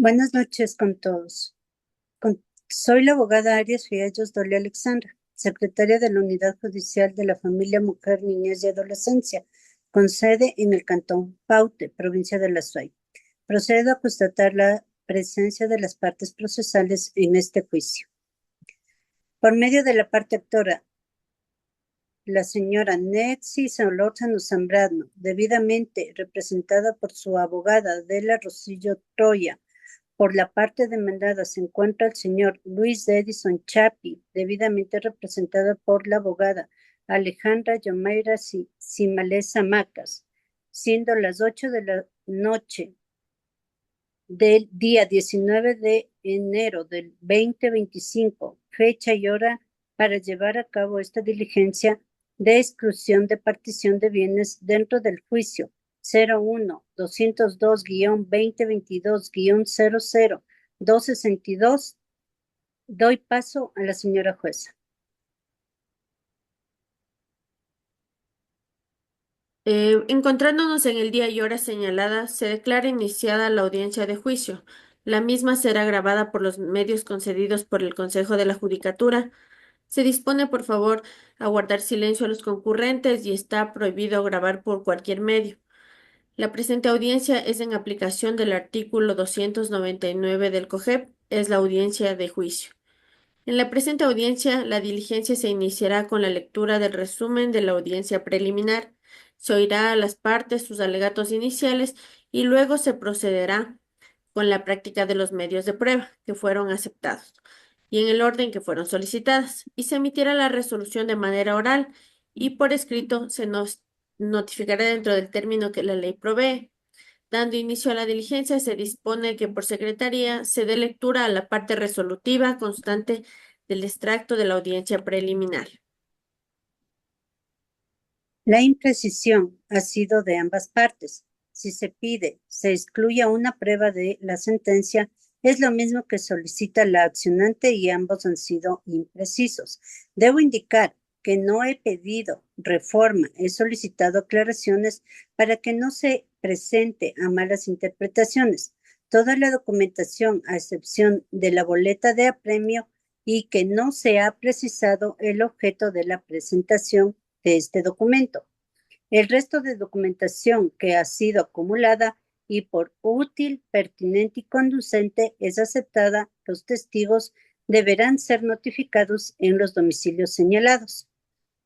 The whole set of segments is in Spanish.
Buenas noches con todos. Soy la abogada Arias Fiallos Dolia Alexandra, secretaria de la Unidad Judicial de la Familia, Mujer, Niñez y Adolescencia, con sede en el Cantón Paute, provincia de La Suay. Procedo a constatar la presencia de las partes procesales en este juicio. Por medio de la parte actora, la señora Netsi Solórzano Zambrano, debidamente representada por su abogada Adela Rosillo Troya. Por la parte demandada se encuentra el señor Luis Edison Chapi, debidamente representada por la abogada Alejandra Yomaira Simalesa Macas, siendo las 8 de la noche del día 19 de enero del 2025, fecha y hora para llevar a cabo esta diligencia de exclusión de partición de bienes dentro del juicio 01-202-2022-00-262. Doy paso a la señora jueza. Encontrándonos en el día y hora señalada, se declara iniciada la audiencia de juicio. La misma será grabada por los medios concedidos por el Consejo de la Judicatura. Se dispone, por favor, a guardar silencio a los concurrentes y está prohibido grabar por cualquier medio. La presente audiencia es en aplicación del artículo 299 del COGEP, es la audiencia de juicio. En la presente audiencia, la diligencia se iniciará con la lectura del resumen de la audiencia preliminar. Se oirá a las partes sus alegatos iniciales y luego se procederá con la práctica de los medios de prueba que fueron aceptados y en el orden que fueron solicitadas, y se emitirá la resolución de manera oral y por escrito se nos notificará dentro del término que la ley provee. Dando inicio a la diligencia, se dispone que por secretaría se dé lectura a la parte resolutiva constante del extracto de la audiencia preliminar. La imprecisión ha sido de ambas partes. Si se pide, se excluya una prueba de la sentencia, es lo mismo que solicita la accionante y ambos han sido imprecisos. Debo indicar que no he pedido reforma, he solicitado aclaraciones para que no se presente a malas interpretaciones. Toda la documentación, a excepción de la boleta de apremio, y que no se ha precisado el objeto de la presentación de este documento. El resto de documentación que ha sido acumulada y por útil, pertinente y conducente es aceptada, los testigos deberán ser notificados en los domicilios señalados.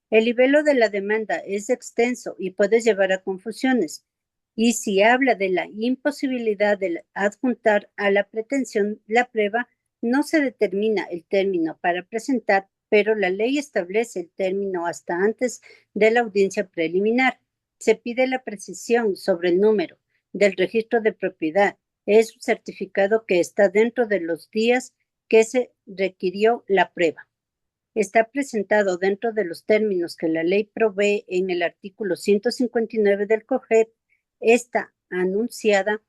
El libelo de la demanda es extenso y puede llevar a confusiones. Y si habla de la imposibilidad de adjuntar a la pretensión la prueba, no se determina el término para presentar, pero la ley establece el término hasta antes de la audiencia preliminar. Se pide la precisión sobre el número del registro de propiedad. Es un certificado que está dentro de los días que se requirió la prueba. Está presentado dentro de los términos que la ley provee en el artículo 159 del COGEP. Está anunciada.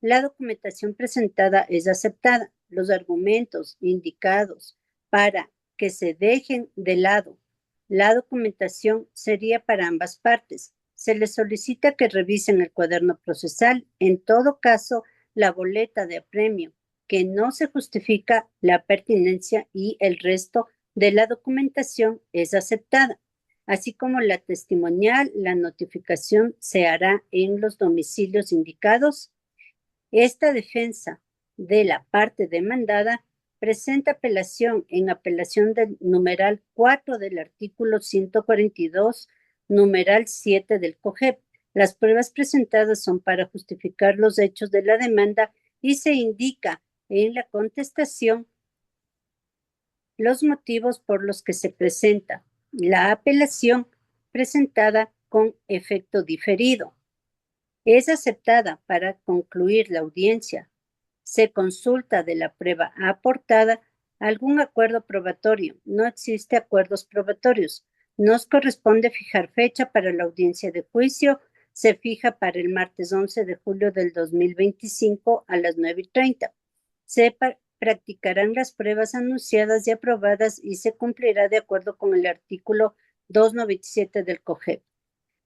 La documentación presentada es aceptada. Los argumentos indicados para que se dejen de lado la documentación sería para ambas partes. Se les solicita que revisen el cuaderno procesal, en todo caso, la boleta de apremio, que no se justifica la pertinencia y el resto de la documentación es aceptada, así como la testimonial. La notificación se hará en los domicilios indicados. Esta defensa de la parte demandada presenta apelación en apelación del numeral 4 del artículo 142, numeral 7 del COGEP. Las pruebas presentadas son para justificar los hechos de la demanda y se indica en la contestación los motivos por los que se presenta la apelación presentada con efecto diferido. Es aceptada para concluir la audiencia. Se consulta de la prueba aportada algún acuerdo probatorio. No existe acuerdos probatorios. Nos corresponde fijar fecha para la audiencia de juicio. Se fija para el martes 11 de julio del 2025 a las 9:30. Se practicarán las pruebas anunciadas y aprobadas y se cumplirá de acuerdo con el artículo 297 del COGEP.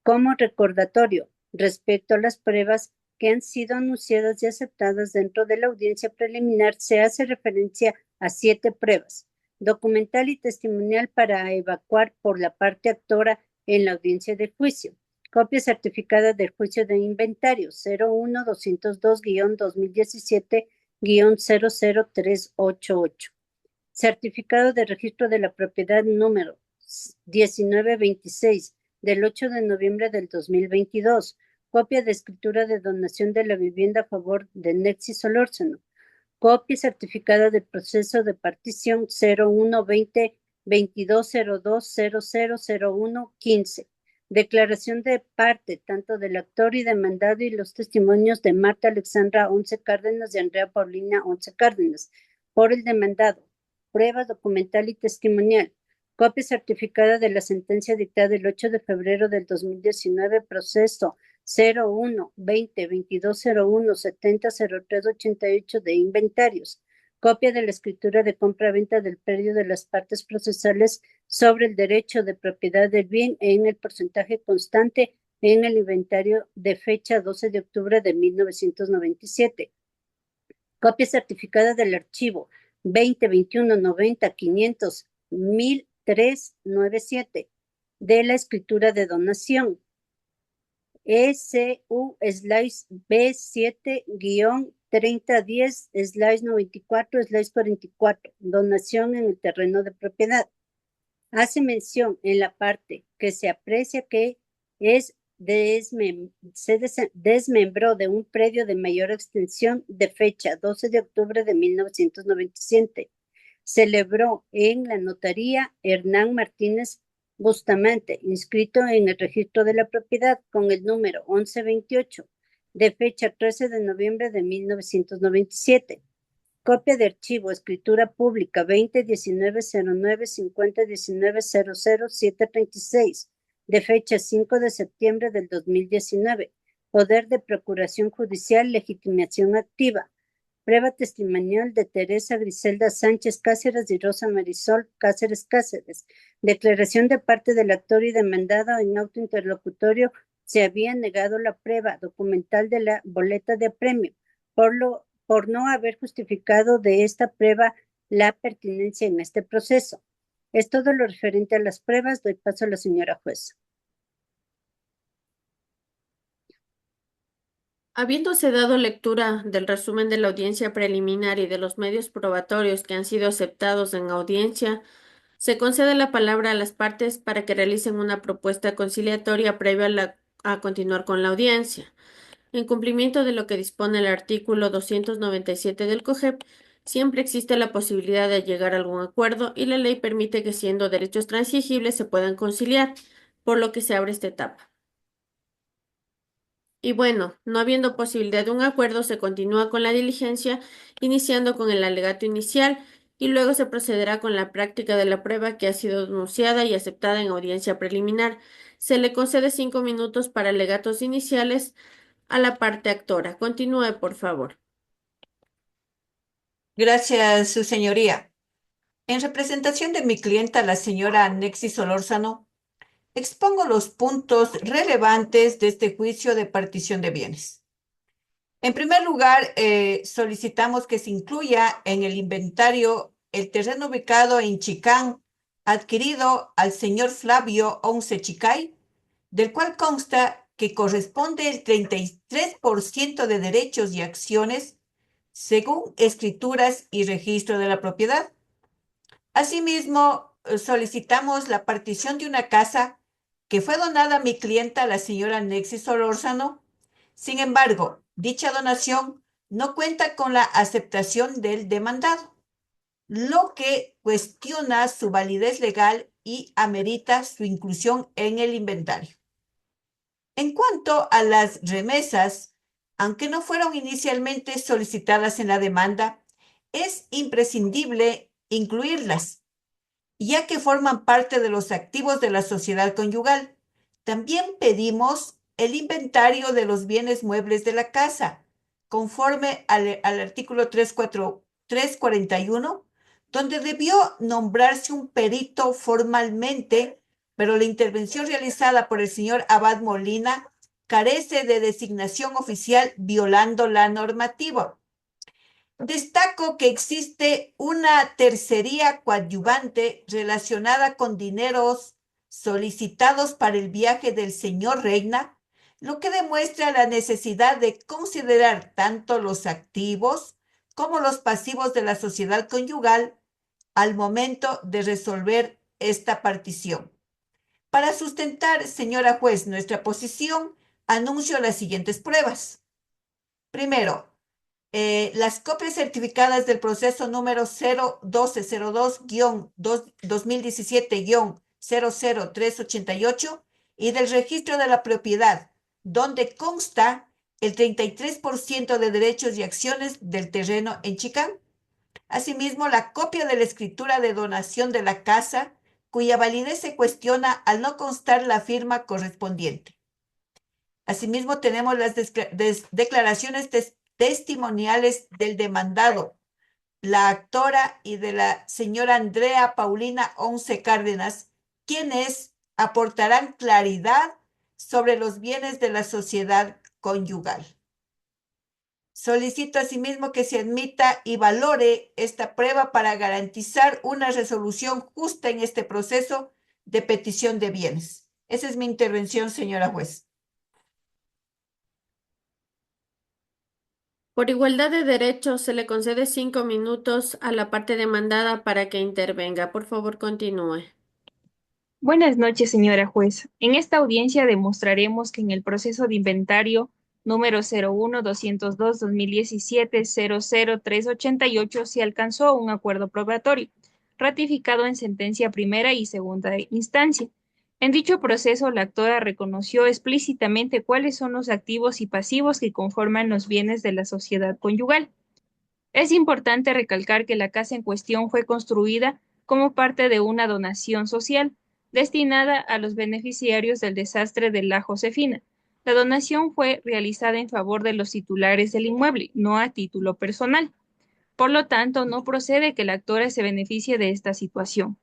Como recordatorio, respecto a las pruebas que han sido anunciadas y aceptadas dentro de la audiencia preliminar, se hace referencia a 7 pruebas, documental y testimonial para evacuar por la parte actora en la audiencia de juicio. Copia certificada del juicio de inventario 01-202-2017-00388. Certificado de registro de la propiedad número 1926 del 8 de noviembre del 2022. Copia de escritura de donación de la vivienda a favor de Nexi Solórzano. Copia certificada del proceso de partición 01-20-2202-0001-15. Declaración de parte tanto del actor y demandado y los testimonios de Marta Alexandra Once Cárdenas y Andrea Paulina Once Cárdenas por el demandado. Prueba documental y testimonial. Copia certificada de la sentencia dictada el 8 de febrero del 2019, proceso 01-20-2201-70-03-88 de inventarios. Copia de la escritura de compra-venta del predio de las partes procesales sobre el derecho de propiedad del bien en el porcentaje constante en el inventario de fecha 12 de octubre de 1997. Copia certificada del archivo 20-21-90-500-1003-97 de la escritura de donación ECU/B7-3010/94/44, donación en el terreno de propiedad. Hace mención en la parte que se aprecia que se desmembró de un predio de mayor extensión de fecha 12 de octubre de 1997. Celebró en la notaría Hernán Martínez Bustamante, inscrito en el registro de la propiedad con el número 1128, de fecha 13 de noviembre de 1997. Copia de archivo, escritura pública 20-19-09-50-19-00-736, de fecha 5 de septiembre del 2019. Poder de procuración judicial, legitimación activa. Prueba testimonial de Teresa Griselda Sánchez Cáceres y Rosa Marisol Cáceres Cáceres. Declaración de parte del actor y demandado en auto interlocutorio. Se había negado la prueba documental de la boleta de apremio, por no haber justificado de esta prueba la pertinencia en este proceso. Es todo lo referente a las pruebas. Doy paso a la señora jueza. Habiéndose dado lectura del resumen de la audiencia preliminar y de los medios probatorios que han sido aceptados en audiencia, se concede la palabra a las partes para que realicen una propuesta conciliatoria previa a continuar con la audiencia. En cumplimiento de lo que dispone el artículo 297 del COGEP, siempre existe la posibilidad de llegar a algún acuerdo y la ley permite que, siendo derechos transigibles, se puedan conciliar, por lo que se abre esta etapa. Y bueno, no habiendo posibilidad de un acuerdo, se continúa con la diligencia, iniciando con el alegato inicial y luego se procederá con la práctica de la prueba que ha sido denunciada y aceptada en audiencia preliminar. Se le concede 5 minutos para alegatos iniciales a la parte actora. Continúe, por favor. Gracias, su señoría. En representación de mi clienta, la señora Nexi Solórzano, expongo los puntos relevantes de este juicio de partición de bienes. En primer lugar, solicitamos que se incluya en el inventario el terreno ubicado en Chicán, adquirido al señor Flavio Once Chicay, del cual consta que corresponde el 33% de derechos y acciones según escrituras y registro de la propiedad. Asimismo, solicitamos la partición de una casa que fue donada a mi clienta, la señora Nexi Solórzano. Sin embargo, dicha donación no cuenta con la aceptación del demandado, lo que cuestiona su validez legal y amerita su inclusión en el inventario. En cuanto a las remesas, aunque no fueron inicialmente solicitadas en la demanda, es imprescindible incluirlas, ya que forman parte de los activos de la sociedad conyugal. También pedimos el inventario de los bienes muebles de la casa, conforme al artículo 341, donde debió nombrarse un perito formalmente, pero la intervención realizada por el señor Abad Molina carece de designación oficial violando la normativa. Destaco que existe una tercería coadyuvante relacionada con dineros solicitados para el viaje del señor Reina, lo que demuestra la necesidad de considerar tanto los activos como los pasivos de la sociedad conyugal al momento de resolver esta partición. Para sustentar, señora juez, nuestra posición, anuncio las siguientes pruebas. Primero, las copias certificadas del proceso número 01202-2017-00388 y del registro de la propiedad, donde consta el 33% de derechos y acciones del terreno en Chicán. Asimismo, la copia de la escritura de donación de la casa, cuya validez se cuestiona al no constar la firma correspondiente. Asimismo, tenemos las declaraciones testimoniales del demandado, la actora y de la señora Andrea Paulina Once Cárdenas, quienes aportarán claridad sobre los bienes de la sociedad conyugal. Solicito asimismo que se admita y valore esta prueba para garantizar una resolución justa en este proceso de petición de bienes. Esa es mi intervención, señora juez. Por igualdad de derechos, se le concede 5 minutos a la parte demandada para que intervenga. Por favor, continúe. Buenas noches, señora juez. En esta audiencia demostraremos que en el proceso de inventario número 01-202-2017-00388 se alcanzó un acuerdo probatorio, ratificado en sentencia primera y segunda instancia. En dicho proceso, la actora reconoció explícitamente cuáles son los activos y pasivos que conforman los bienes de la sociedad conyugal. Es importante recalcar que la casa en cuestión fue construida como parte de una donación social destinada a los beneficiarios del desastre de la Josefina. La donación fue realizada en favor de los titulares del inmueble, no a título personal. Por lo tanto, no procede que la actora se beneficie de esta situación.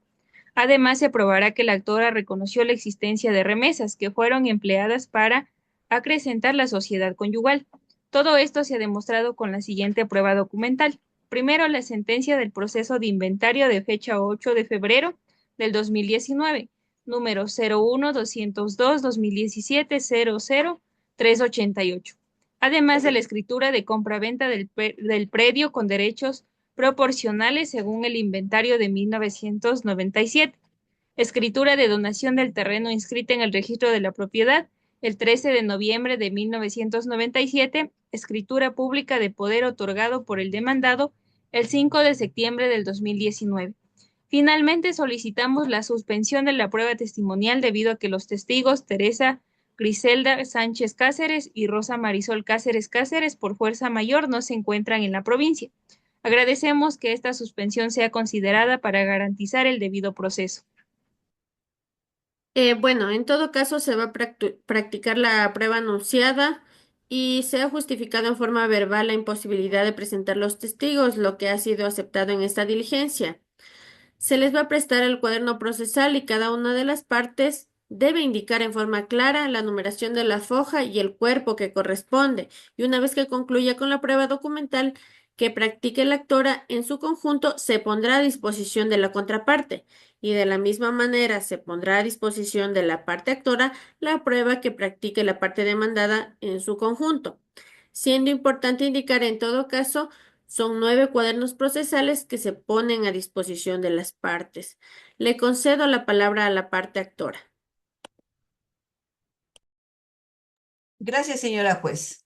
Además, se probará que la actora reconoció la existencia de remesas que fueron empleadas para acrecentar la sociedad conyugal. Todo esto se ha demostrado con la siguiente prueba documental. Primero, la sentencia del proceso de inventario de fecha 8 de febrero del 2019, número 01-202-2017-00388. Además de la escritura de compraventa del predio con derechos proporcionales según el inventario de 1997. Escritura de donación del terreno inscrita en el registro de la propiedad el 13 de noviembre de 1997, escritura pública de poder otorgado por el demandado el 5 de septiembre del 2019. Finalmente, solicitamos la suspensión de la prueba testimonial debido a que los testigos Teresa Griselda Sánchez Cáceres y Rosa Marisol Cáceres Cáceres, por fuerza mayor, no se encuentran en la provincia. Agradecemos que esta suspensión sea considerada para garantizar el debido proceso. Bueno, en todo caso se va a practicar la prueba anunciada y se ha justificado en forma verbal la imposibilidad de presentar los testigos, lo que ha sido aceptado en esta diligencia. Se les va a prestar el cuaderno procesal y cada una de las partes debe indicar en forma clara la numeración de la foja y el cuerpo que corresponde. Y una vez que concluya con la prueba documental que practique la actora en su conjunto, se pondrá a disposición de la contraparte. Y de la misma manera se pondrá a disposición de la parte actora la prueba que practique la parte demandada en su conjunto. Siendo importante indicar en todo caso, son 9 cuadernos procesales que se ponen a disposición de las partes. Le concedo la palabra a la parte actora. Gracias, señora juez.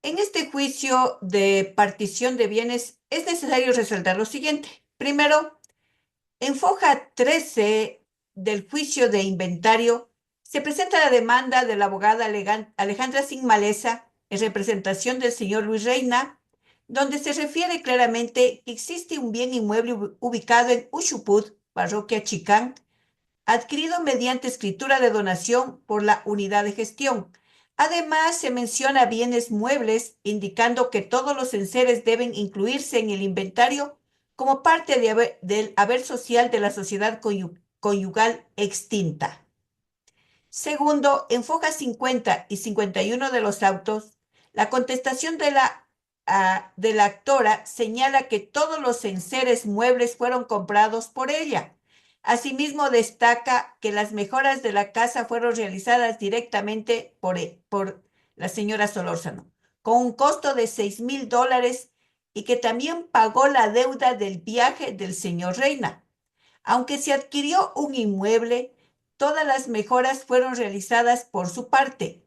En este juicio de partición de bienes es necesario resaltar lo siguiente. Primero, en foja 13 del juicio de inventario se presenta la demanda de la abogada Alejandra Sin Maleza en representación del señor Luis Reina, donde se refiere claramente que existe un bien inmueble ubicado en Ushuput, parroquia Chicán, adquirido mediante escritura de donación por la unidad de gestión. Además, se menciona bienes muebles, indicando que todos los enseres deben incluirse en el inventario como parte del haber social de la sociedad conyugal extinta. Segundo, en fojas 50 y 51 de los autos, la contestación de la actora señala que todos los enseres muebles fueron comprados por ella. Asimismo, destaca que las mejoras de la casa fueron realizadas directamente por la señora Solórzano, con un costo de $6,000 y que también pagó la deuda del viaje del señor Reina. Aunque se adquirió un inmueble, todas las mejoras fueron realizadas por su parte.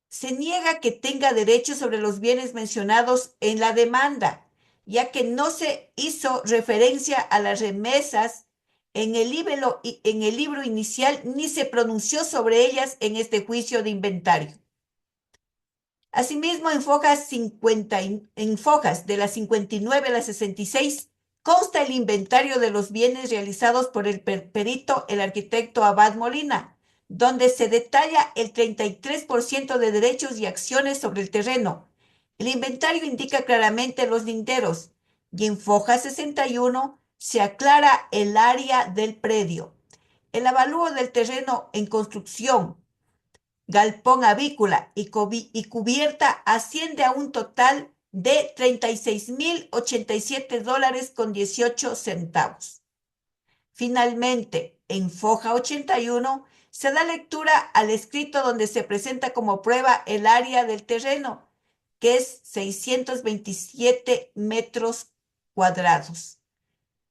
Se niega que tenga derecho sobre los bienes mencionados en la demanda, ya que no se hizo referencia a las remesas en el libro inicial ni se pronunció sobre ellas en este juicio de inventario. Asimismo, en fojas de las 59 a las 66 consta el inventario de los bienes realizados por el perito, el arquitecto Abad Molina, donde se detalla el 33% de derechos y acciones sobre el terreno. El inventario indica claramente los linderos y en foja 61 se aclara el área del predio. El avalúo del terreno en construcción, galpón avícola y cubierta asciende a un total de $36,087,18. Finalmente, en foja 81 se da lectura al escrito donde se presenta como prueba el área del terreno, que es 627 metros cuadrados.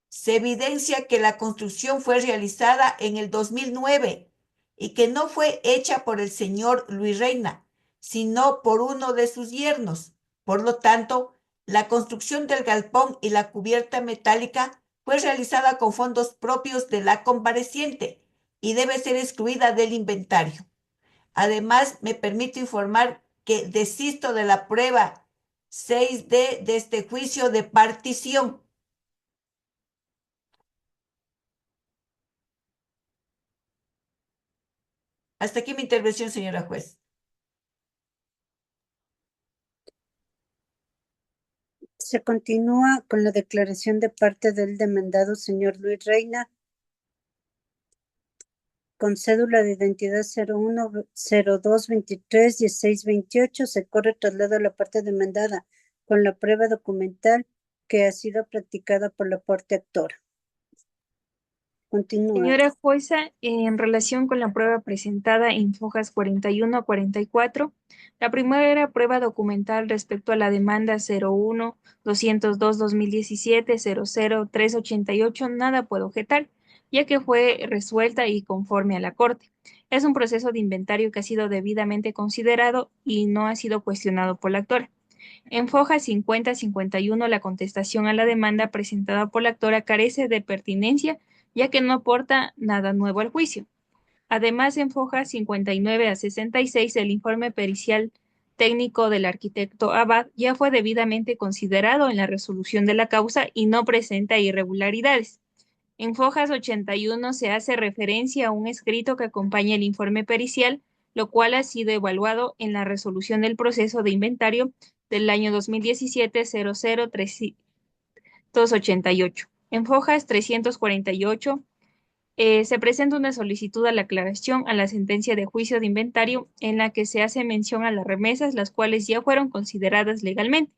Se evidencia que la construcción fue realizada en el 2009 y que no fue hecha por el señor Luis Reina, sino por uno de sus yernos. Por lo tanto, la construcción del galpón y la cubierta metálica fue realizada con fondos propios de la compareciente y debe ser excluida del inventario. Además, me permito informar que desisto de la prueba 6D de este juicio de partición. Hasta aquí mi intervención, señora juez. Se continúa con la declaración de parte del demandado, señor Luis Reina, con cédula de identidad 0102231628. Se corre traslado a la parte demandada con la prueba documental que ha sido practicada por la parte actora. Continúa. Señora jueza, en relación con la prueba presentada en fojas 41 a 44, la primera prueba documental respecto a la demanda 01-202-2017-00388, nada puedo objetar, ya que fue resuelta y conforme a la Corte. Es un proceso de inventario que ha sido debidamente considerado y no ha sido cuestionado por la actora. En foja 50-51, la contestación a la demanda presentada por la actora carece de pertinencia, ya que no aporta nada nuevo al juicio. Además, en fojas 59 a 66, el informe pericial técnico del arquitecto Abad ya fue debidamente considerado en la resolución de la causa y no presenta irregularidades. En fojas 81 se hace referencia a un escrito que acompaña el informe pericial, lo cual ha sido evaluado en la resolución del proceso de inventario del año 2017-00388. En fojas 348 se presenta una solicitud a la aclaración a la sentencia de juicio de inventario en la que se hace mención a las remesas, las cuales ya fueron consideradas legalmente.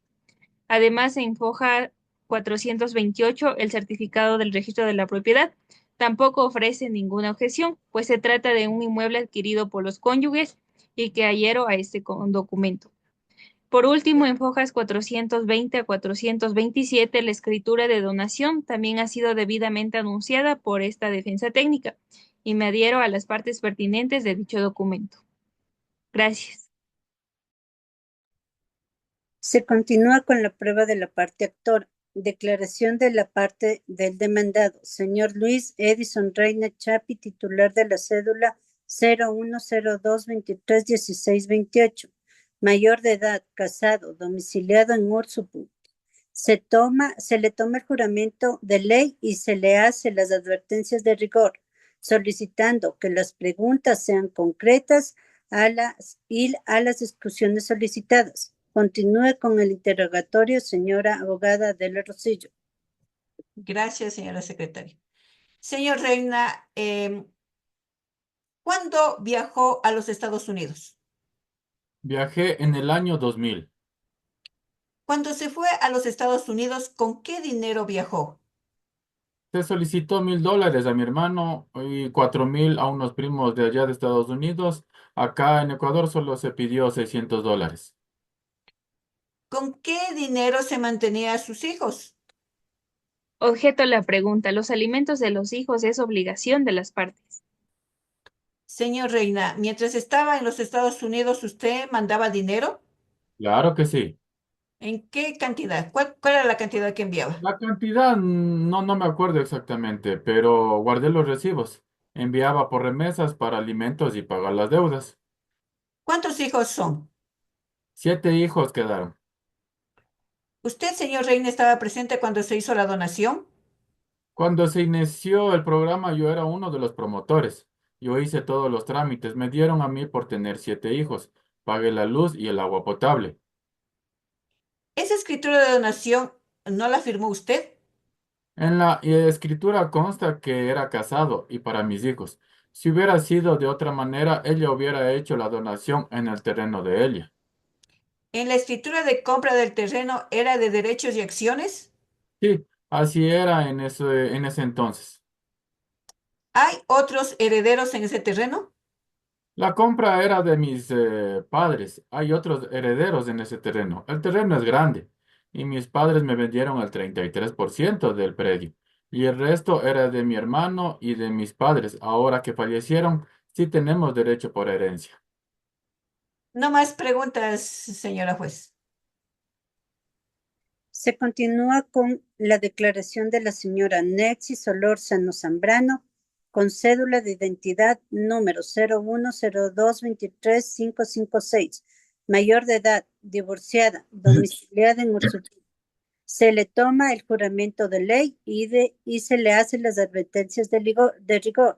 Además, en foja 428, el certificado del registro de la propiedad tampoco ofrece ninguna objeción, pues se trata de un inmueble adquirido por los cónyuges y que adhiero a este documento. Por último, en fojas 420 a 427, la escritura de donación también ha sido debidamente anunciada por esta defensa técnica y me adhiero a las partes pertinentes de dicho documento. Gracias. Se continúa con la prueba de la parte actora. Declaración de la parte del demandado. Señor Luis Edison Reina Chapi, titular de la cédula 0102231628. Mayor de edad, casado, domiciliado en Ursupú. Se le toma el juramento de ley y se le hace las advertencias de rigor, solicitando que las preguntas sean concretas a las exclusiones solicitadas. Continúe con el interrogatorio, señora abogada Adela Rosillo. Gracias, señora secretaria. Señor Reina, ¿Cuándo viajó a los Estados Unidos? Viajé en el año 2000. Cuando se fue a los Estados Unidos, ¿con qué dinero viajó? Se solicitó $1000 a mi hermano y 4000 a unos primos de allá de Estados Unidos. Acá en Ecuador solo se pidió $600. ¿Con qué dinero se mantenía a sus hijos? Objeto la pregunta. Los alimentos de los hijos es obligación de las partes. Señor Reina, mientras estaba en los Estados Unidos, ¿usted mandaba dinero? Claro que sí. ¿En qué cantidad? ¿Cuál era la cantidad que enviaba? La cantidad no me acuerdo exactamente, pero guardé los recibos. Enviaba por remesas para alimentos y pagar las deudas. ¿Cuántos hijos son? 7 hijos quedaron. ¿Usted, señor Reina, estaba presente cuando se hizo la donación? Cuando se inició el programa, yo era uno de los promotores. Yo hice todos los trámites. Me dieron a mí por tener 7 hijos. Pagué la luz y el agua potable. ¿Esa escritura de donación no la firmó usted? En la escritura consta que era casado y para mis hijos. Si hubiera sido de otra manera, ella hubiera hecho la donación en el terreno de ella. ¿En la escritura de compra del terreno era de derechos y acciones? Sí, así era en ese entonces. ¿Hay otros herederos en ese terreno? La compra era de mis padres. Hay otros herederos en ese terreno. El terreno es grande y mis padres me vendieron el 33% del predio y el resto era de mi hermano y de mis padres. Ahora que fallecieron, sí tenemos derecho por herencia. No más preguntas, señora juez. Se continúa con la declaración de la señora Nexi Solórzano Zambrano, con cédula de identidad número 0102235556, mayor de edad, divorciada, domiciliada en Ursutí. Se le toma el juramento de ley y se le hacen las advertencias de rigor.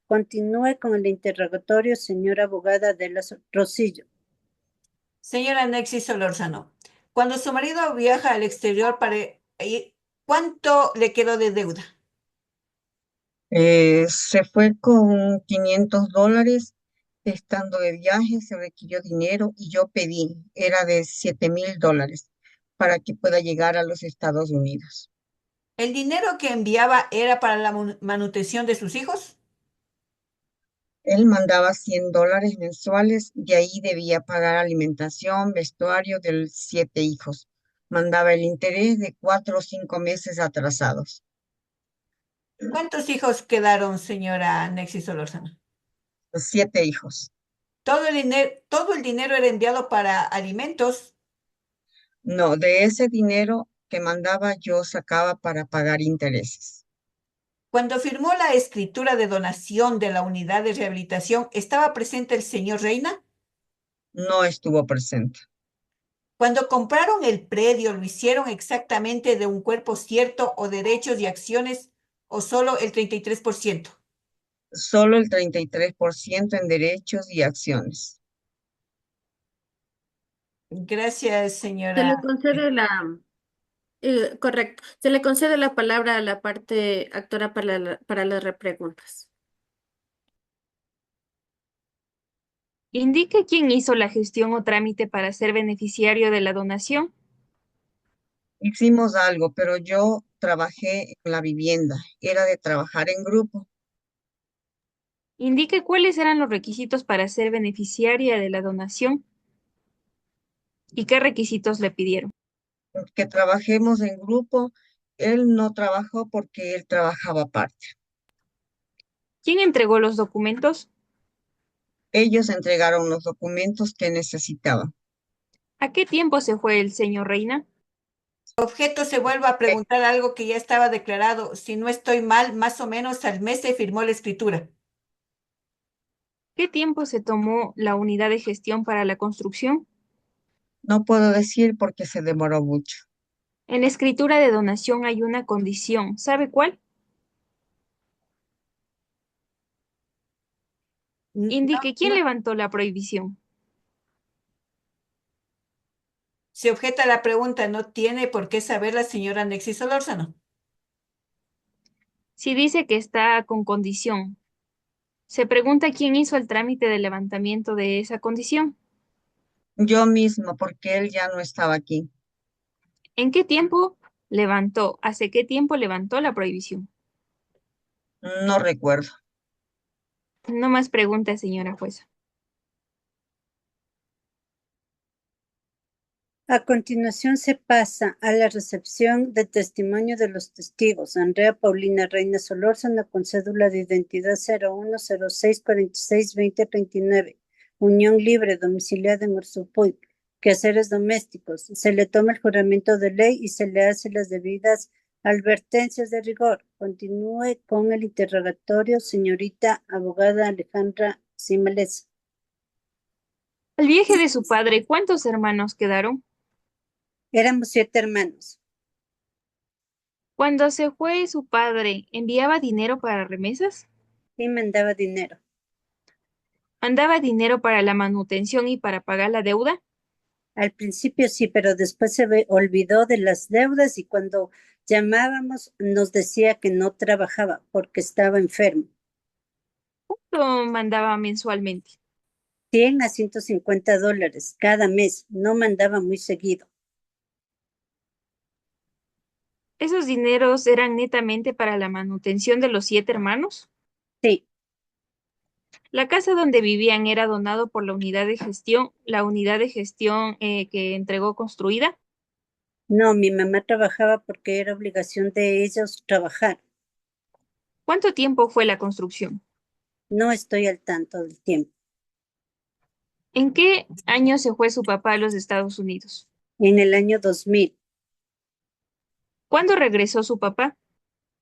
Continúe con el interrogatorio, señora abogada de la Rosillo. Señora Nexi Solórzano, cuando su marido viaja al exterior para ir, ¿cuánto le quedó de deuda? Se fue con $500. Estando de viaje, se requirió dinero y yo pedí, era de $7000 para que pueda llegar a los Estados Unidos. ¿El dinero que enviaba era para la manutención de sus hijos? Él mandaba $100 mensuales, de ahí debía pagar alimentación, vestuario de los 7 hijos. Mandaba el interés de 4 o 5 meses atrasados. ¿Cuántos hijos quedaron, señora Nexi Solórzano? Los 7 hijos. Todo el dinero era enviado para alimentos. No, de ese dinero que mandaba yo sacaba para pagar intereses. Cuando firmó la escritura de donación de la unidad de rehabilitación, ¿estaba presente el señor Reina? No estuvo presente. Cuando compraron el predio, ¿lo hicieron exactamente de un cuerpo cierto o derechos y acciones o solo el 33%? Solo el 33% en derechos y acciones. Gracias, Se señora. le concede correcto. Se le concede la palabra a la parte actora para las repreguntas. Indique quién hizo la gestión o trámite para ser beneficiario de la donación. Hicimos algo, pero yo trabajé en la vivienda. Era de trabajar en grupo, Indique cuáles eran los requisitos para ser beneficiaria de la donación y qué requisitos le pidieron. que trabajemos en grupo. Él no trabajó porque él trabajaba aparte. ¿Quién entregó los documentos? Ellos entregaron los documentos que necesitaban. ¿A qué tiempo se fue el señor Reina? Objeto se vuelve a preguntar algo que ya estaba declarado. Si no estoy mal, más o menos al mes se firmó la escritura. ¿Qué tiempo se tomó la unidad de gestión para la construcción? No puedo decir porque se demoró mucho. En la escritura de donación hay una condición. ¿Sabe cuál? Indique quién No, levantó la prohibición. se objeta la pregunta, no tiene por qué saber la señora Nexi Solórzano. Si dice que está con condición, Se pregunta quién hizo el trámite de levantamiento de esa condición. Yo mismo, porque él ya no estaba aquí. ¿En qué hace qué tiempo levantó la prohibición? No recuerdo. No más preguntas, señora jueza. A continuación se pasa a la recepción de testimonio de los testigos. Andrea Paulina Reina Solórzano con cédula de identidad 0106462039. Unión libre domiciliada en Orsupuy. Quehaceres domésticos. Se le toma el juramento de ley y se le hace las debidas advertencias de rigor. Continúe con el interrogatorio, señorita abogada Alejandra Simales. Al viaje de su padre, ¿cuántos hermanos quedaron? Éramos 7 hermanos. Cuando se fue su padre, ¿enviaba dinero para remesas? Y mandaba dinero. ¿Mandaba dinero para la manutención y para pagar la deuda? Al principio sí, pero después olvidó de las deudas y cuando llamábamos nos decía que no trabajaba porque estaba enfermo. ¿Cuánto mandaba mensualmente? $100 a $150 cada mes. No mandaba muy seguido. ¿Esos dineros eran netamente para la manutención de los 7 hermanos? Sí, La casa donde vivían era donado por la unidad de gestión que entregó construida. no, mi mamá trabajaba porque era obligación de ellos trabajar. ¿Cuánto tiempo fue la construcción? No estoy al tanto del tiempo. ¿En qué año se fue su papá a los Estados Unidos? En el año 2000, ¿Cuándo regresó su papá?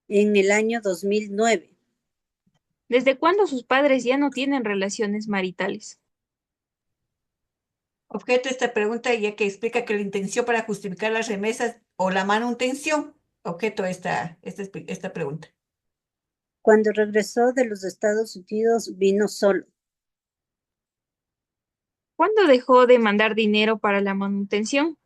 en el año 2009. ¿Desde cuándo sus padres ya no tienen relaciones maritales? Objeto de esta pregunta, ya que explica que la intención para justificar las remesas o la manutención. Objeto de esta pregunta. Cuando regresó de los Estados Unidos vino solo. ¿Cuándo dejó de mandar dinero para la manutención?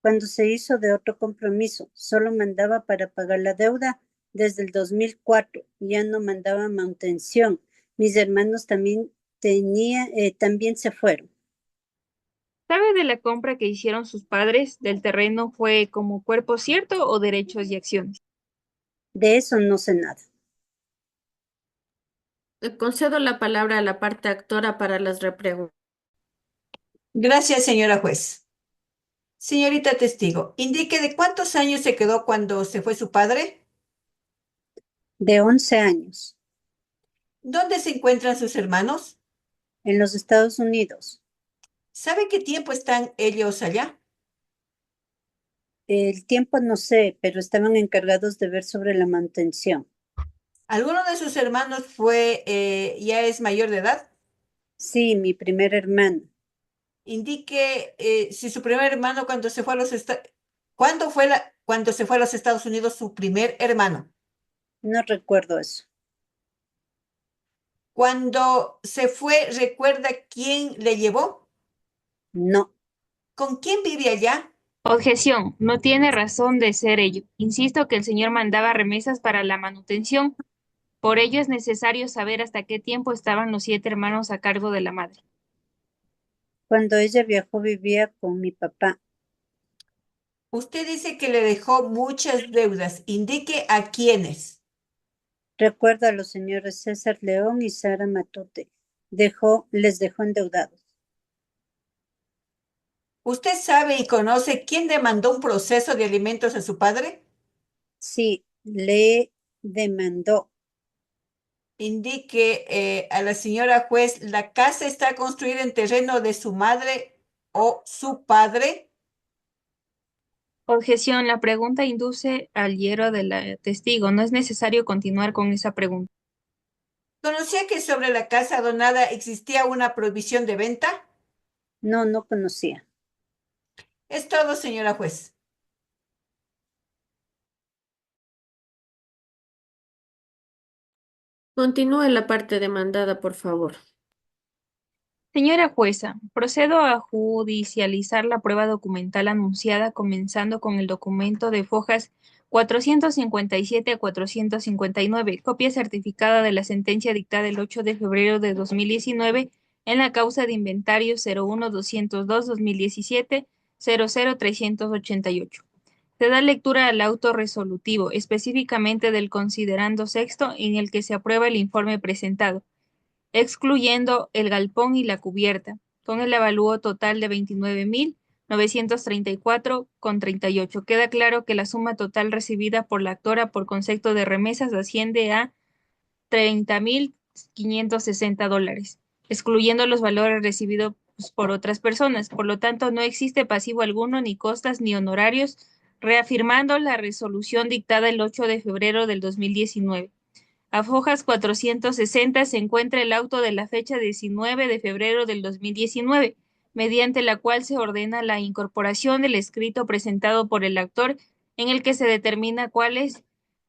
Cuando se hizo de otro compromiso, solo mandaba para pagar la deuda desde el 2004, ya no mandaba manutención. Mis hermanos también se fueron. ¿Sabe de la compra que hicieron sus padres del terreno fue como cuerpo cierto o derechos y acciones? De eso no sé nada. Le concedo la palabra a la parte actora para las repreguntas. Gracias, señora juez. Señorita testigo, indique de cuántos años se quedó cuando se fue su padre. De 11 años, ¿Dónde se encuentran sus hermanos? en los Estados Unidos. ¿Sabe qué tiempo están ellos allá? El tiempo no sé, pero estaban encargados de ver sobre la manutención. ¿Alguno de sus hermanos ya es mayor de edad? Sí, mi primer hermano. Indique si su primer hermano cuando se fue a ¿Cuándo fue cuando se fue a los Estados Unidos su primer hermano? No recuerdo eso. Cuando se fue, ¿recuerda quién le llevó? No, ¿Con quién vive allá? Objeción, no tiene razón de ser ello. Insisto que el señor mandaba remesas para la manutención. Por ello es necesario saber hasta qué tiempo estaban los 7 hermanos a cargo de la madre. cuando ella viajó vivía con mi papá. Usted dice que le dejó muchas deudas. Indique a quiénes. Recuerdo a los señores César León y Sara Matute. Les dejó endeudados. ¿Usted sabe y conoce quién demandó un proceso de alimentos a su padre? Sí, le demandó. Indique a la señora juez, ¿la casa está construida en terreno de su madre o su padre? Objeción, la pregunta induce al hiero del testigo. No es necesario continuar con esa pregunta. ¿Conocía que sobre la casa donada existía una prohibición de venta? No, no conocía. Es todo, señora juez. Continúe la parte demandada, por favor. Señora jueza, procedo a judicializar la prueba documental anunciada, comenzando con el documento de fojas 457 a 459, copia certificada de la sentencia dictada el 8 de febrero de 2019 en la causa de inventario 01-202-2017 00-388. Se da lectura al auto resolutivo, específicamente del considerando sexto, en el que se aprueba el informe presentado, excluyendo el galpón y la cubierta, con el avalúo total de 29.934,38. Queda claro que la suma total recibida por la actora por concepto de remesas asciende a $30.560, excluyendo los valores recibidos por otras personas. Por lo tanto, no existe pasivo alguno, ni costas, ni honorarios, reafirmando la resolución dictada el 8 de febrero del 2019. A hojas 460 se encuentra el auto de la fecha 19 de febrero del 2019, mediante la cual se ordena la incorporación del escrito presentado por el actor en el que se determina cuáles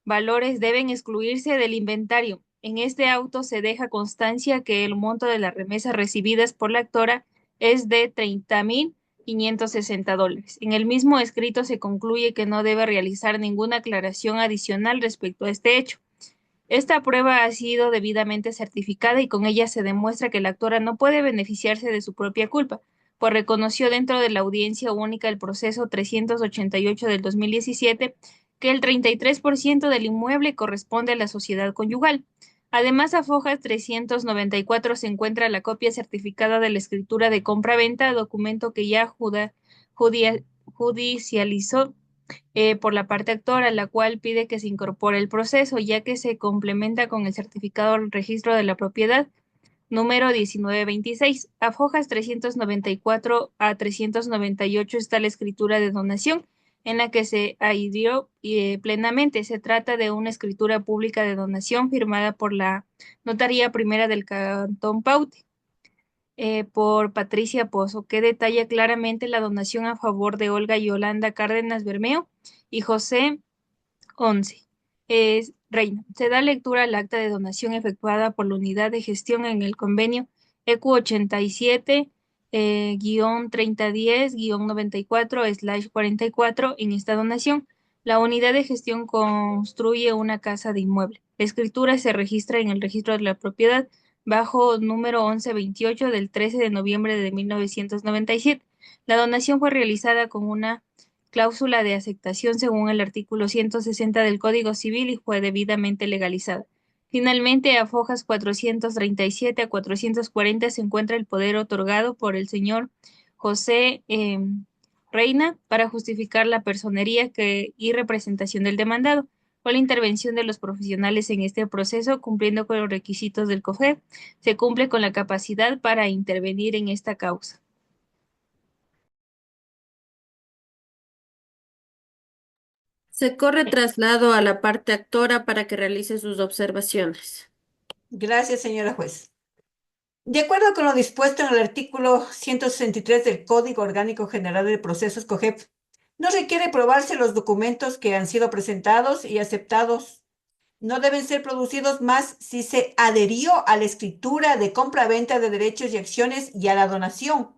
valores deben excluirse del inventario. En este auto se deja constancia que el monto de las remesas recibidas por la actora es de $30.560. En el mismo escrito se concluye que no debe realizar ninguna aclaración adicional respecto a este hecho. Esta prueba ha sido debidamente certificada y con ella se demuestra que la actora no puede beneficiarse de su propia culpa, pues reconoció dentro de la audiencia única del proceso 388 del 2017 que el 33% del inmueble corresponde a la sociedad conyugal. Además, a hojas 394 se encuentra la copia certificada de la escritura de compra-venta, documento que ya judicializó por la parte actora, la cual pide que se incorpore el proceso, ya que se complementa con el certificado del registro de la propiedad número 1926. A hojas 394 a 398 está la escritura de donación, en la que se adhirió plenamente. Se trata de una escritura pública de donación firmada por la Notaría Primera del Cantón Paute, por Patricia Pozo, que detalla claramente la donación a favor de Olga Yolanda Cárdenas Bermeo y José 11. Reina. Se da lectura al acta de donación efectuada por la unidad de gestión en el convenio EQ 87 /94/44. En esta donación, la unidad de gestión construye una casa de inmueble. La escritura se registra en el registro de la propiedad bajo número 1128 del 13 de noviembre de 1997. La donación fue realizada con una cláusula de aceptación según el artículo 160 del Código Civil y fue debidamente legalizada. Finalmente, a hojas 437 a 440 se encuentra el poder otorgado por el señor José Reina para justificar la personería y representación del demandado. Con la intervención de los profesionales en este proceso, cumpliendo con los requisitos del COFED, se cumple con la capacidad para intervenir en esta causa. Se corre traslado a la parte actora para que realice sus observaciones. Gracias, señora juez. De acuerdo con lo dispuesto en el artículo 163 del Código Orgánico General de Procesos COGEP, no requiere probarse los documentos que han sido presentados y aceptados. No deben ser producidos más si se adherió a la escritura de compra-venta de derechos y acciones y a la donación.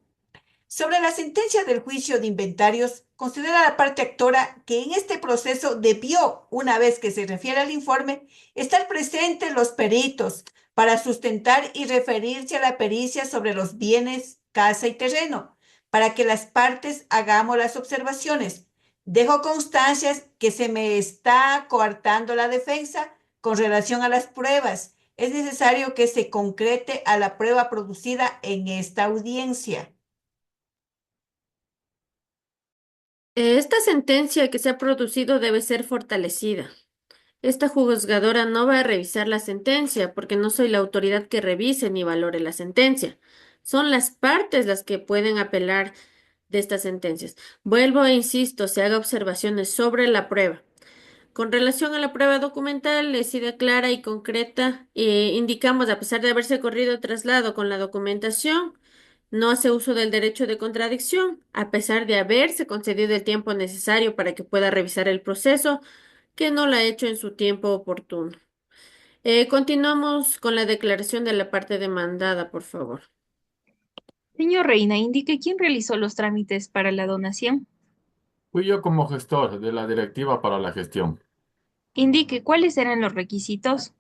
Sobre la sentencia del juicio de inventarios, considera la parte actora que en este proceso debió, una vez que se refiere al informe, estar presentes los peritos para sustentar y referirse a la pericia sobre los bienes, casa y terreno, para que las partes hagamos las observaciones. Dejo constancias que se me está coartando la defensa con relación a las pruebas. Es necesario que se concrete a la prueba producida en esta audiencia. Esta sentencia que se ha producido debe ser fortalecida. Esta juzgadora no va a revisar la sentencia porque no soy la autoridad que revise ni valore la sentencia. Son las partes las que pueden apelar de estas sentencias. Vuelvo e insisto, se haga observaciones sobre la prueba. Con relación a la prueba documental, he sido clara y concreta. Indicamos, a pesar de haberse corrido traslado con la documentación, no hace uso del derecho de contradicción, a pesar de haberse concedido el tiempo necesario para que pueda revisar el proceso, que no lo ha hecho en su tiempo oportuno. Continuamos con la declaración de la parte demandada, por favor. Señor Reina, indique quién realizó los trámites para la donación. Fui yo como gestor de la directiva para la gestión. Indique cuáles eran los requisitos.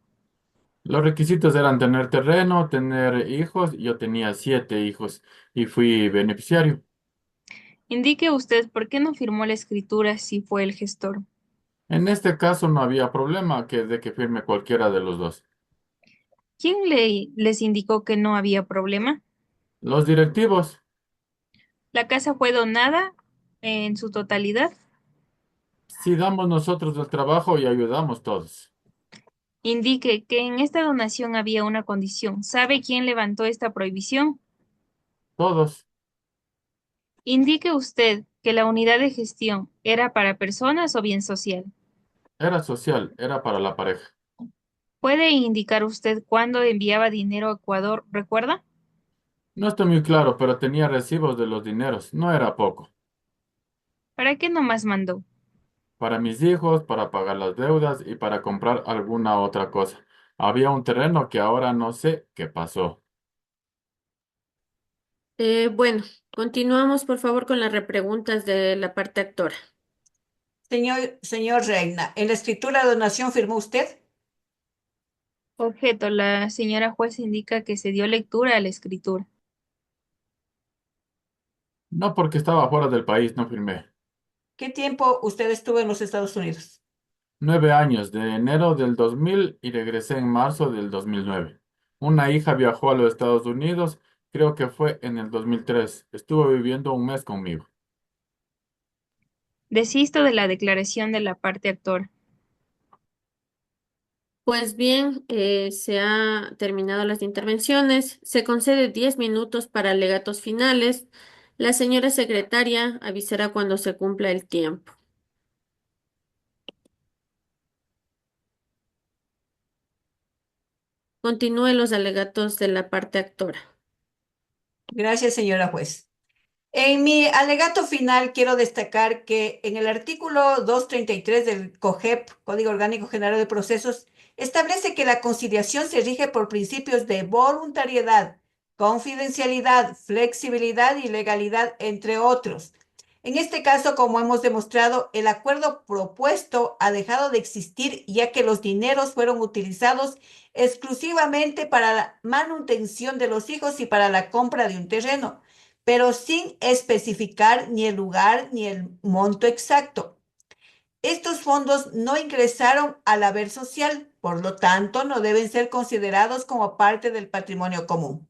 Los requisitos eran tener terreno, tener hijos. Yo tenía 7 hijos y fui beneficiario. Indique usted por qué no firmó la escritura si fue el gestor. En este caso no había problema de que firme cualquiera de los dos. ¿Quién les indicó que no había problema? Los directivos, La casa fue donada en su totalidad. si damos nosotros el trabajo y ayudamos todos. Indique que en esta donación había una condición. ¿Sabe quién levantó esta prohibición? Todos. Indique usted que la unidad de gestión era para personas o bien social. Era social, era para la pareja. ¿Puede indicar usted cuándo enviaba dinero a Ecuador? ¿Recuerda? No estoy muy claro, pero tenía recibos de los dineros. No era poco. ¿Para qué nomás mandó? Para mis hijos, para pagar las deudas y para comprar alguna otra cosa. Había un terreno que ahora no sé qué pasó. Bueno, continuamos por favor con las repreguntas de la parte actora. Señor Reina, ¿en la escritura de donación firmó usted? Objeto, la señora juez indica que se dio lectura a la escritura. No porque estaba fuera del país, no firmé. ¿Qué tiempo usted estuvo en los Estados Unidos? 9 años, de enero del 2000 y regresé en marzo del 2009. Una hija viajó a los Estados Unidos, creo que fue en el 2003. Estuvo viviendo un mes conmigo. Desisto de la declaración de la parte actora. Pues bien, se ha terminado las intervenciones. Se concede 10 minutos para alegatos finales. La señora secretaria avisará cuando se cumpla el tiempo. Continúen los alegatos de la parte actora. Gracias, señora juez. En mi alegato final quiero destacar que en el artículo 233 del COGEP, Código Orgánico General de Procesos, establece que la conciliación se rige por principios de voluntariedad, confidencialidad, flexibilidad y legalidad, entre otros. En este caso, como hemos demostrado, el acuerdo propuesto ha dejado de existir ya que los dineros fueron utilizados exclusivamente para la manutención de los hijos y para la compra de un terreno, pero sin especificar ni el lugar ni el monto exacto. Estos fondos no ingresaron al haber social, por lo tanto, no deben ser considerados como parte del patrimonio común.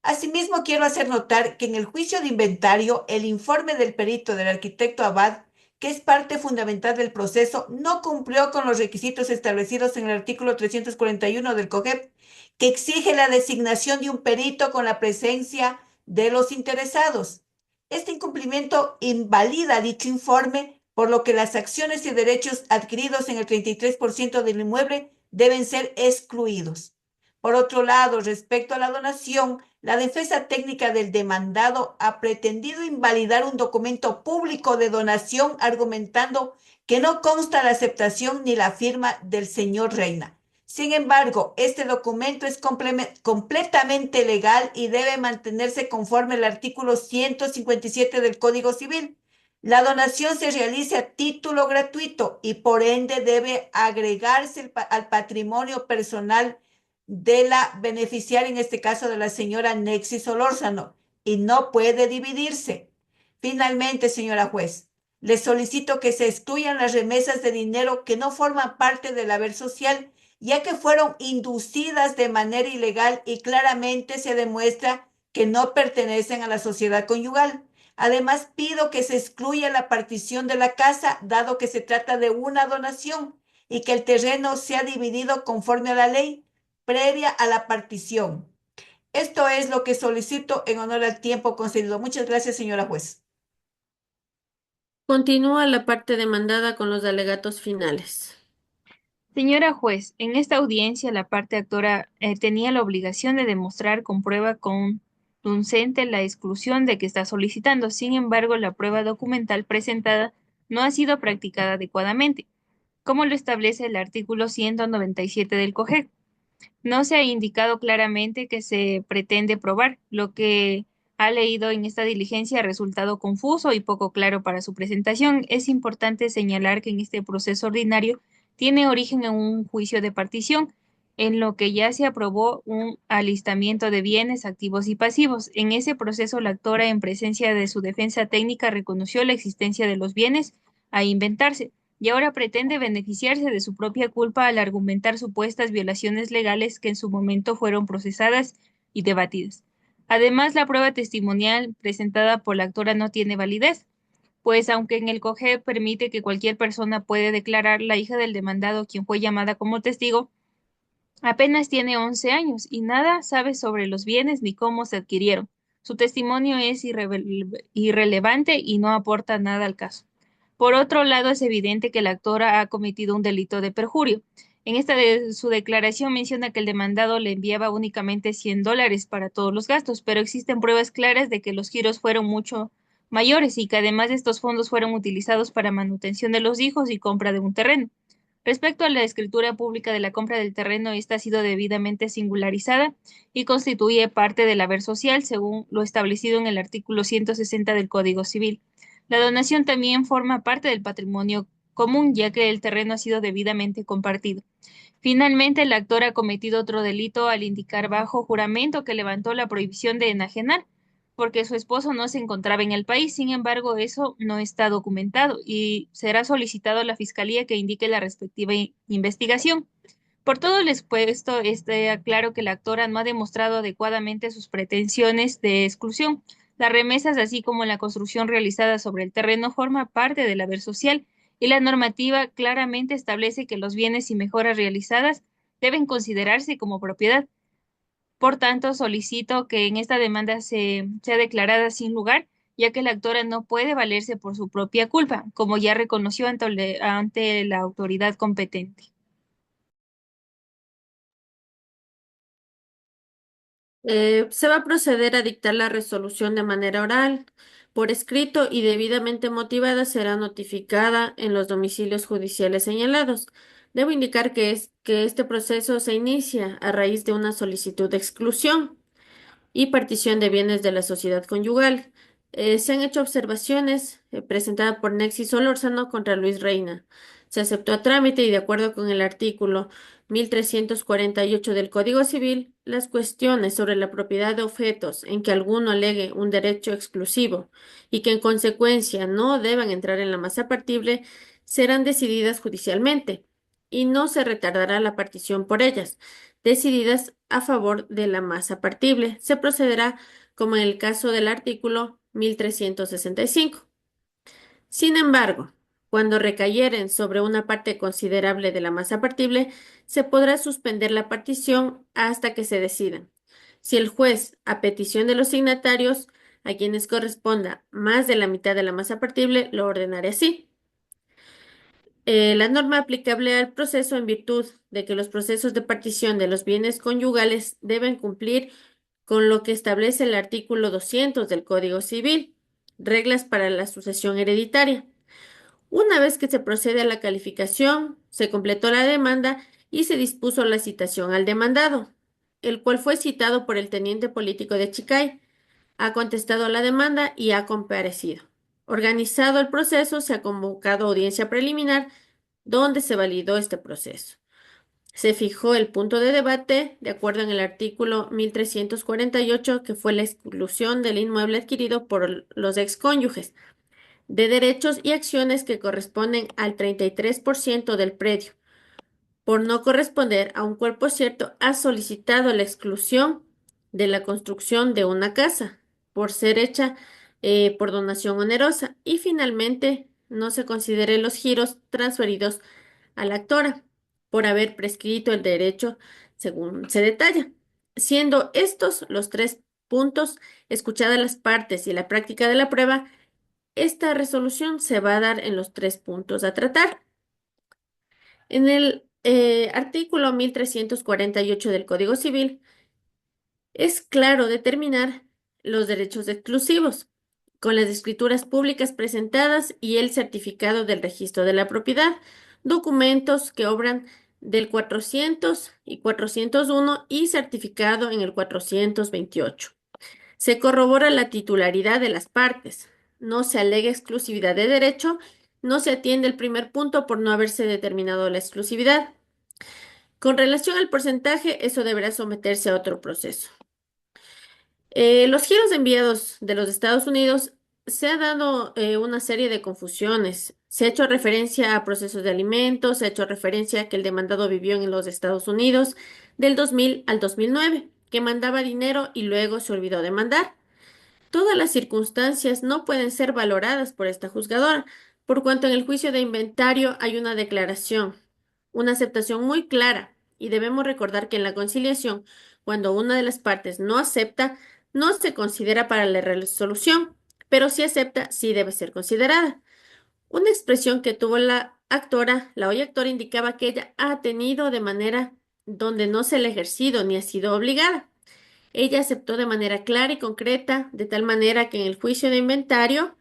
Asimismo, quiero hacer notar que en el juicio de inventario, el informe del perito del arquitecto Abad, que es parte fundamental del proceso, no cumplió con los requisitos establecidos en el artículo 341 del COGEP, que exige la designación de un perito con la presencia de los interesados. Este incumplimiento invalida dicho informe, por lo que las acciones y derechos adquiridos en el 33% del inmueble deben ser excluidos. Por otro lado, respecto a la donación, la defensa técnica del demandado ha pretendido invalidar un documento público de donación argumentando que no consta la aceptación ni la firma del señor Reina. Sin embargo, este documento es completamente legal y debe mantenerse conforme al artículo 157 del Código Civil. La donación se realiza a título gratuito y por ende debe agregarse al patrimonio personal de la beneficiaria, en este caso de la señora Nexi Solórzano, y no puede dividirse. Finalmente, señora juez, le solicito que se excluyan las remesas de dinero que no forman parte del haber social, ya que fueron inducidas de manera ilegal y claramente se demuestra que no pertenecen a la sociedad conyugal. Además, pido que se excluya la partición de la casa, dado que se trata de una donación, y que el terreno sea dividido conforme a la ley previa a la partición. Esto es lo que solicito en honor al tiempo concedido. Muchas gracias, señora juez. Continúa la parte demandada con los alegatos finales. Señora juez, en esta audiencia la parte actora tenía la obligación de demostrar con prueba convincente la exclusión de que está solicitando. Sin embargo, la prueba documental presentada no ha sido practicada adecuadamente, como lo establece el artículo 197 del COGEC. No se ha indicado claramente que se pretende probar, lo que ha leído en esta diligencia ha resultado confuso y poco claro para su presentación. Es importante señalar que en este proceso ordinario tiene origen en un juicio de partición, en lo que ya se aprobó un alistamiento de bienes, activos y pasivos. En ese proceso, la actora, en presencia de su defensa técnica, reconoció la existencia de los bienes a inventarse y ahora pretende beneficiarse de su propia culpa al argumentar supuestas violaciones legales que en su momento fueron procesadas y debatidas. Además, la prueba testimonial presentada por la actora no tiene validez, pues aunque en el COGEP permite que cualquier persona puede declarar, la hija del demandado, quien fue llamada como testigo, apenas tiene 11 años y nada sabe sobre los bienes ni cómo se adquirieron. Su testimonio es irrelevante y no aporta nada al caso. Por otro lado, es evidente que la actora ha cometido un delito de perjurio. En su declaración menciona que el demandado le enviaba únicamente $100 para todos los gastos, pero existen pruebas claras de que los giros fueron mucho mayores y que además estos fondos fueron utilizados para manutención de los hijos y compra de un terreno. Respecto a la escritura pública de la compra del terreno, esta ha sido debidamente singularizada y constituye parte del haber social, según lo establecido en el artículo 160 del Código Civil. La donación también forma parte del patrimonio común, ya que el terreno ha sido debidamente compartido. Finalmente, el actor ha cometido otro delito al indicar bajo juramento que levantó la prohibición de enajenar, porque su esposo no se encontraba en el país. Sin embargo, eso no está documentado y será solicitado a la Fiscalía que indique la respectiva investigación. Por todo lo expuesto, está claro que la actora no ha demostrado adecuadamente sus pretensiones de exclusión. Las remesas, así como la construcción realizada sobre el terreno, forma parte del haber social y la normativa claramente establece que los bienes y mejoras realizadas deben considerarse como propiedad. Por tanto, solicito que en esta demanda sea declarada sin lugar, ya que la actora no puede valerse por su propia culpa, como ya reconoció ante la autoridad competente. Se va a proceder a dictar la resolución de manera oral, por escrito y debidamente motivada será notificada en los domicilios judiciales señalados. Debo indicar que este proceso se inicia a raíz de una solicitud de exclusión y partición de bienes de la sociedad conyugal. Se han hecho observaciones presentadas por Nexi Solórzano contra Luis Reina. Se aceptó a trámite y de acuerdo con el artículo 1348 del Código Civil, las cuestiones sobre la propiedad de objetos en que alguno alegue un derecho exclusivo y que en consecuencia no deban entrar en la masa partible serán decididas judicialmente y no se retardará la partición por ellas decididas a favor de la masa partible. Se procederá como en el caso del artículo 1365. Sin embargo, cuando recayeren sobre una parte considerable de la masa partible, se podrá suspender la partición hasta que se decidan. Si el juez, a petición de los signatarios, a quienes corresponda más de la mitad de la masa partible, lo ordenará así. La norma aplicable al proceso en virtud de que los procesos de partición de los bienes conyugales deben cumplir con lo que establece el artículo 200 del Código Civil, reglas para la sucesión hereditaria. Una vez que se procede a la calificación, se completó la demanda y se dispuso la citación al demandado, el cual fue citado por el teniente político de Chicay, ha contestado a la demanda y ha comparecido. Organizado el proceso, se ha convocado audiencia preliminar donde se validó este proceso. Se fijó el punto de debate de acuerdo en el artículo 1348, que fue la exclusión del inmueble adquirido por los excónyuges, de derechos y acciones que corresponden al 33% del predio. Por no corresponder a un cuerpo cierto, ha solicitado la exclusión de la construcción de una casa por ser hecha por donación onerosa y finalmente no se considere los giros transferidos a la actora por haber prescrito el derecho según se detalla. Siendo estos los tres puntos, escuchadas las partes y la práctica de la prueba, esta resolución se va a dar en los tres puntos a tratar. En el artículo 1348 del Código Civil es claro determinar los derechos exclusivos con las escrituras públicas presentadas y el certificado del registro de la propiedad, documentos que obran del 400 y 401 y certificado en el 428. Se corrobora la titularidad de las partes. No se alega exclusividad de derecho. No se atiende el primer punto por no haberse determinado la exclusividad. Con relación al porcentaje, eso deberá someterse a otro proceso. Los giros enviados de los Estados Unidos se ha dado una serie de confusiones. Se ha hecho referencia a procesos de alimentos, se ha hecho referencia a que el demandado vivió en los Estados Unidos del 2000 al 2009, que mandaba dinero y luego se olvidó de mandar. Todas las circunstancias no pueden ser valoradas por esta juzgadora, por cuanto en el juicio de inventario hay una declaración, una aceptación muy clara, y debemos recordar que en la conciliación, cuando una de las partes no acepta, no se considera para la resolución, pero si acepta, sí debe ser considerada. Una expresión que tuvo la actora, la hoy actora, indicaba que ella ha tenido de manera donde no se le ha ejercido ni ha sido obligada. Ella aceptó de manera clara y concreta, de tal manera que en el juicio de inventario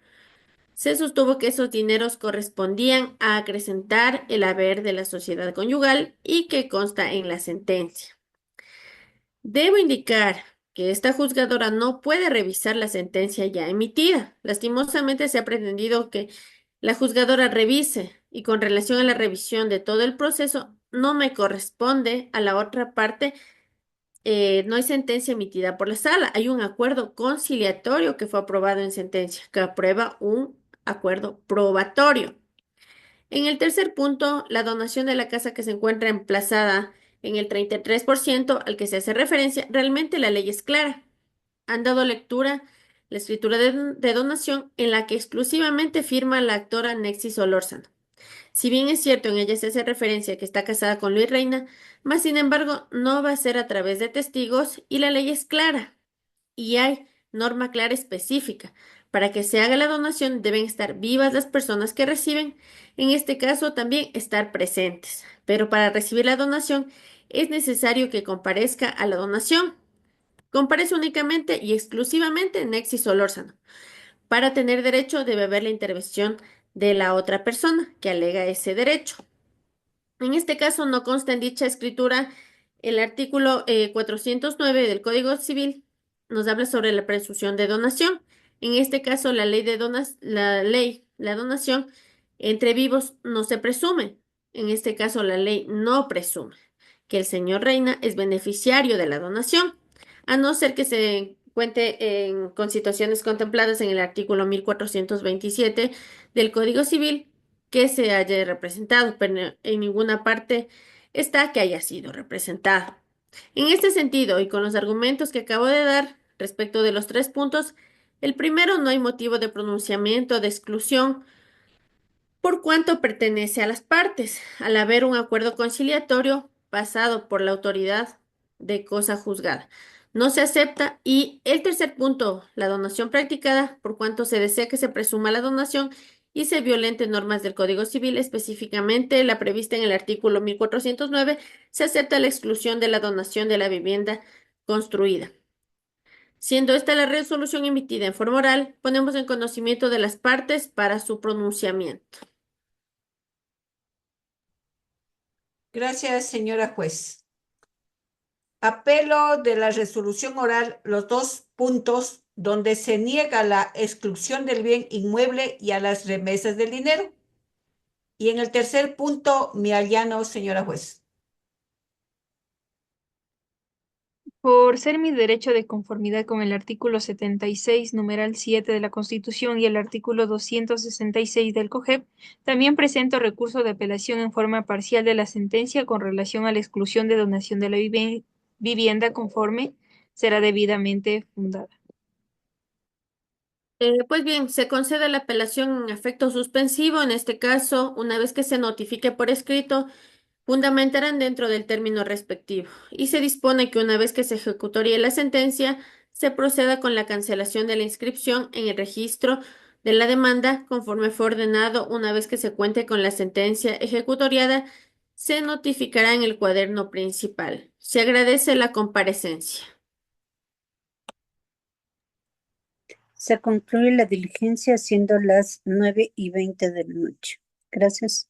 se sostuvo que esos dineros correspondían a acrecentar el haber de la sociedad conyugal y que consta en la sentencia. Debo indicar que esta juzgadora no puede revisar la sentencia ya emitida. Lastimosamente se ha pretendido que la juzgadora revise y con relación a la revisión de todo el proceso no me corresponde a la otra parte. No hay sentencia emitida por la sala, hay un acuerdo conciliatorio que fue aprobado en sentencia, que aprueba un acuerdo probatorio. En el tercer punto, la donación de la casa que se encuentra emplazada en el 33% al que se hace referencia, realmente la ley es clara. Han dado lectura la escritura de donación en la que exclusivamente firma la actora Nexi Solórzano. Si bien es cierto, en ella se hace referencia a que está casada con Luis Reina, mas sin embargo no va a ser a través de testigos y la ley es clara y hay norma clara específica. Para que se haga la donación deben estar vivas las personas que reciben, en este caso también estar presentes. Pero para recibir la donación es necesario que comparezca a la donación. Comparece únicamente y exclusivamente Nexi Solórzano. Para tener derecho debe haber la intervención de la otra persona que alega ese derecho. En este caso no consta en dicha escritura el artículo 409 del Código Civil, nos habla sobre la presunción de donación. En este caso la ley la donación entre vivos no se presume. En este caso la ley no presume que el señor Reina es beneficiario de la donación, a no ser que se cuente con situaciones contempladas en el artículo 1427 del Código Civil que se haya representado, pero en ninguna parte está que haya sido representado. En este sentido, y con los argumentos que acabo de dar respecto de los tres puntos, el primero, no hay motivo de pronunciamiento de exclusión por cuanto pertenece a las partes, al haber un acuerdo conciliatorio pasado por la autoridad de cosa juzgada. No se acepta. Y el tercer punto, la donación practicada, por cuanto se desea que se presuma la donación y se violenten normas del Código Civil, específicamente la prevista en el artículo 1409, se acepta la exclusión de la donación de la vivienda construida. Siendo esta la resolución emitida en forma oral, ponemos en conocimiento de las partes para su pronunciamiento. Gracias, señora juez. Apelo de la resolución oral los dos puntos donde se niega la exclusión del bien inmueble y a las remesas del dinero. Y en el tercer punto me allano, señora juez. Por ser mi derecho de conformidad con el artículo 76, numeral 7 de la Constitución y el artículo 266 del COGEP, también presento recurso de apelación en forma parcial de la sentencia con relación a la exclusión de donación de la vivienda conforme será debidamente fundada. Pues bien, se concede la apelación en efecto suspensivo. En este caso, una vez que se notifique por escrito, fundamentarán dentro del término respectivo. Y se dispone que una vez que se ejecutorie la sentencia, se proceda con la cancelación de la inscripción en el registro de la demanda, conforme fue ordenado. Una vez que se cuente con la sentencia ejecutoriada, se notificará en el cuaderno principal. Se agradece la comparecencia. Se concluye la diligencia siendo las 9:20 de la noche. Gracias.